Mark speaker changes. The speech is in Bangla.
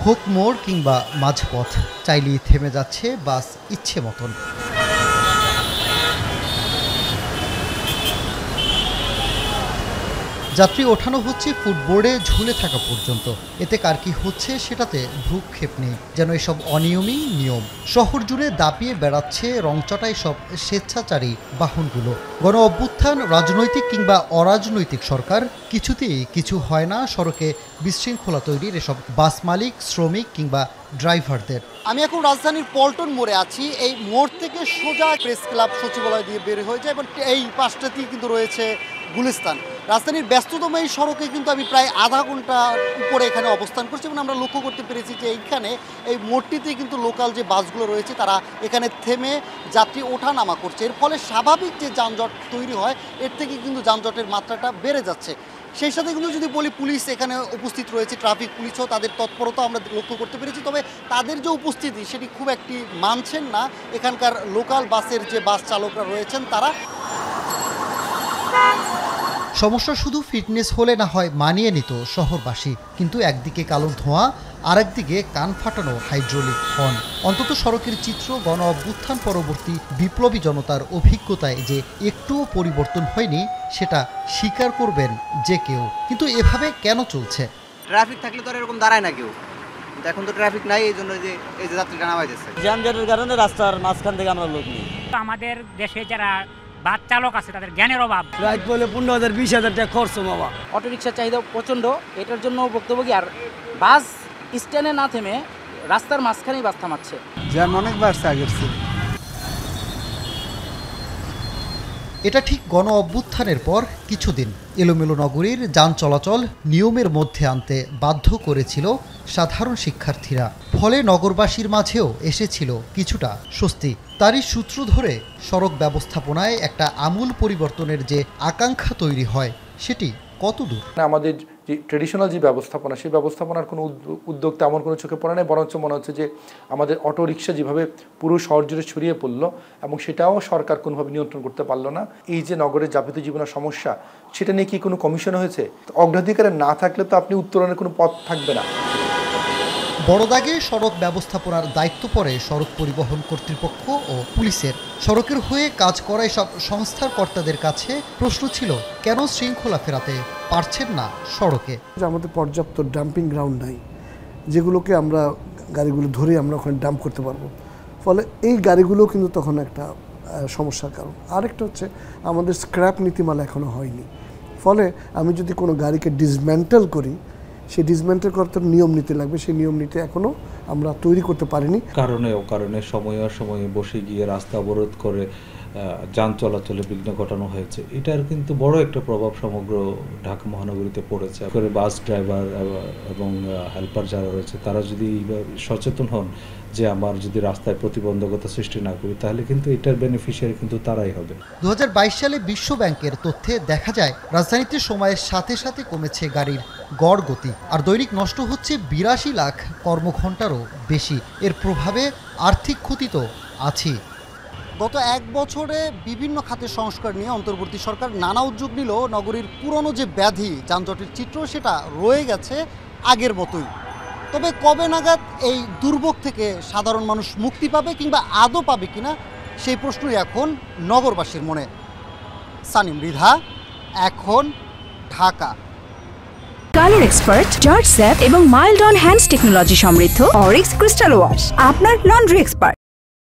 Speaker 1: হোক মোড় কিংবা মাঝপথ, চাইলেই থেমে যাচ্ছে বাস ইচ্ছে মতন। যাত্রী ওঠানো হচ্ছে ফুটবোর্ডে ঝুলে থাকা পর্যন্ত। এতে কার কি হচ্ছে সেটাতে ভ্রুক্ষেপ নেই, যেন এসব অনিয়মই নিয়ম। শহর জুড়ে দাপিয়ে বেড়াচ্ছে রংচটায় সব স্বেচ্ছাচারী বাহনগুলো। গণ অভ্যুত্থান, রাজনৈতিক কিংবা অরাজনৈতিক সরকার, কিছুতেই কিছু হয় না সড়কে বিশৃঙ্খলা তৈরির এসব বাস মালিক, শ্রমিক কিংবা ড্রাইভারদের। আমি এখন রাজধানীর পল্টন মোড়ে আছি। এই মোড় থেকে সোজা প্রেস ক্লাব সচিবালয় দিয়ে বের হয়ে যায় এবং এই পাশটাতেই কিন্তু রয়েছে গুলিস্তান। রাজধানীর ব্যস্ততম এই সড়কে কিন্তু আমি প্রায় আধা ঘন্টা উপরে এখানে অবস্থান করছি এবং আমরা লক্ষ্য করতে পেরেছি যে এইখানে এই মোড়টিতে কিন্তু লোকাল যে বাসগুলো রয়েছে তারা এখানে থেমে যাত্রী ওঠানামা করছে। এর ফলে স্বাভাবিক যে যানজট তৈরি হয় এর থেকে কিন্তু যানজটের মাত্রাটা বেড়ে যাচ্ছে। সেই সাথে কিন্তু যদি বলি, পুলিশ এখানে উপস্থিত রয়েছে, ট্রাফিক পুলিশও তাদের তৎপরতা আমরা লক্ষ্য করতে পেরেছি। তবে তাদের যে উপস্থিতি সেটি খুব একটি মানছেন না এখানকার লোকাল বাসের যে বাস চালকরা রয়েছেন তারা। সমস্যা শুধু ফিটনেস হলে না হয় মানিয়ে নিত শহরবাসী, কিন্তু একদিকে কালো ধোঁয়া, আরেকদিকে কান ফাটানো হাইড্রোলিক হর্ন। অন্তত সড়কের চিত্র গণ অভ্যুত্থান পরবর্তী বিপ্লবী জনতার অভিজ্ঞতায় যে একটুও পরিবর্তন হয়নি সেটা স্বীকার করবেন যে কেউ। কিন্তু এভাবে কেন চলছে?
Speaker 2: ট্রাফিক থাকলে তো আর এরকম দাঁড়ায় না কেউ, এখন তো ট্রাফিক নাই, এই জন্য যে এই যে যাত্রীটা নামাইতেছে
Speaker 3: যানজটের কারণে রাস্তার মাঝখান থেকে আমরা লোক নিই।
Speaker 4: আমাদের দেশে যারা বাস চালক আছে তাদের জ্ঞানের অভাব।
Speaker 3: রাইট বলে 15,000 20,000 টাকা খরচ বাবা।
Speaker 5: অটো রিক্সার চাহিদা প্রচণ্ড, এটার জন্য বক্তব্য কি, আর বাস স্ট্যান্ডে না থেমে রাস্তার মাঝখানেই বাস থামাচ্ছে।
Speaker 2: জ্যাম অনেক বাড়ছে আগের চেয়ে।
Speaker 1: এটা ঠিক গণ অভ্যুত্থানের পর কিছুদিন এলোমেলো নগরীর যান চলাচল নিয়মের মধ্যে আনতে বাধ্য করেছিল সাধারণ শিক্ষার্থীরা। ফলে নগরবাসীর মাঝেও এসেছিল কিছুটা স্বস্তি। তারই সূত্র ধরে সড়ক ব্যবস্থাপনায় একটা আমূল পরিবর্তনের যে আকাঙ্ক্ষা তৈরি হয় সেটি কতদূর?
Speaker 6: আমাদের যে ট্রেডিশনাল যে ব্যবস্থাপনা, সেই ব্যবস্থাপনার কোনো উদ্যোগ তেমন কোনো চোখে পড়ে নাই, বরঞ্চ মনে হচ্ছে যে আমাদের অটো রিক্সা যেভাবে পুরো শহর জুড়ে ছড়িয়ে পড়লো এবং সেটাও সরকার কোনোভাবে নিয়ন্ত্রণ করতে পারলো না। এই যে নগরের যাপিত জীবনের সমস্যা, সেটা নিয়ে কি কোনো কমিশন হয়েছে? অগ্রাধিকারে না থাকলে তো আপনি উত্তরণের কোনো পথ থাকবে না।
Speaker 1: বড় দাগে সড়ক ব্যবস্থাপনার দায়িত্ব পড়ে সড়ক পরিবহন কর্তৃপক্ষ ও পুলিশের। সড়কের হয়ে কাজ করা সব সংস্থার কর্তাদের কাছে প্রশ্ন ছিল, কেন শৃঙ্খলা ফেরাতে পারছেন না সড়কে?
Speaker 7: আমাদের পর্যাপ্ত ডাম্পিং গ্রাউন্ড নাই, যেগুলোকে আমরা গাড়িগুলো ধরে আমরা ওখানে ডাম্প করতে পারবো। ফলে এই গাড়িগুলো কিন্তু তখন একটা সমস্যার কারণ। আরেকটা হচ্ছে আমাদের স্ক্র্যাপ নীতিমালা এখনো হয়নি। ফলে আমি যদি কোনো গাড়িকে ডিসমেন্টেল করি, সেই ডিসমেন্টেল করতে নিয়ম নীতি লাগবে, সেই নিয়ম নীতি এখনও আমরা তৈরি করতে পারিনি।
Speaker 8: কারণে সময়ে বসে গিয়ে রাস্তা অবরোধ করে যান চলাচলে বিঘ্ন ঘটানো হয়েছে। এটার কিন্তু বড় একটা প্রভাব সমগ্র ঢাকা মহানগরীতে পড়েছে। করে বাস ড্রাইভার এবং হেল্পার যারা রয়েছে তারা যদি সচেতন হন যে আমার যদি রাস্তায় প্রতিবন্ধকতা সৃষ্টি না করি, তাহলে কিন্তু এটার বেনিফিশিয়ারি কিন্তু তারাই হবে।
Speaker 1: 2022 সালে বিশ্ব ব্যাংকের তথ্যে দেখা যায় রাজধানীতে সময়ের সাথে সাথে কমেছে গাড়ির গড় গতি, আর দৈনিক নষ্ট হচ্ছে 82 লাখ কর্মঘণ্টারও বেশি। এর প্রভাবে আর্থিক ক্ষতি তো আছেই। গত এক বছরে বিভিন্ন খাতের সংস্কার নিয়ে অন্তর্বর্তী সরকার নানা উদ্যোগ নিলেও নগরীর পুরনো যে ব্যাধি যানজটের চিত্র সেটা রয়ে গেছে আগের মতোই। তবে কবে নাগাদ এই দুর্ভোগ থেকে সাধারণ মানুষ মুক্তি পাবে কিংবা আদৌ পাবে কিনা সেই প্রশ্নই এখন নগরবাসীর মনে। সানিম মৃধা, এখন, Dhaka.
Speaker 9: Colour expert, George sap এবং মাইল্ড অন হ্যান্ডস টেকনোলজি সমৃদ্ধ অরিক্স ক্রিস্টাল ওয়াশ আপনার লন্ড্রি এক্সপার্ট।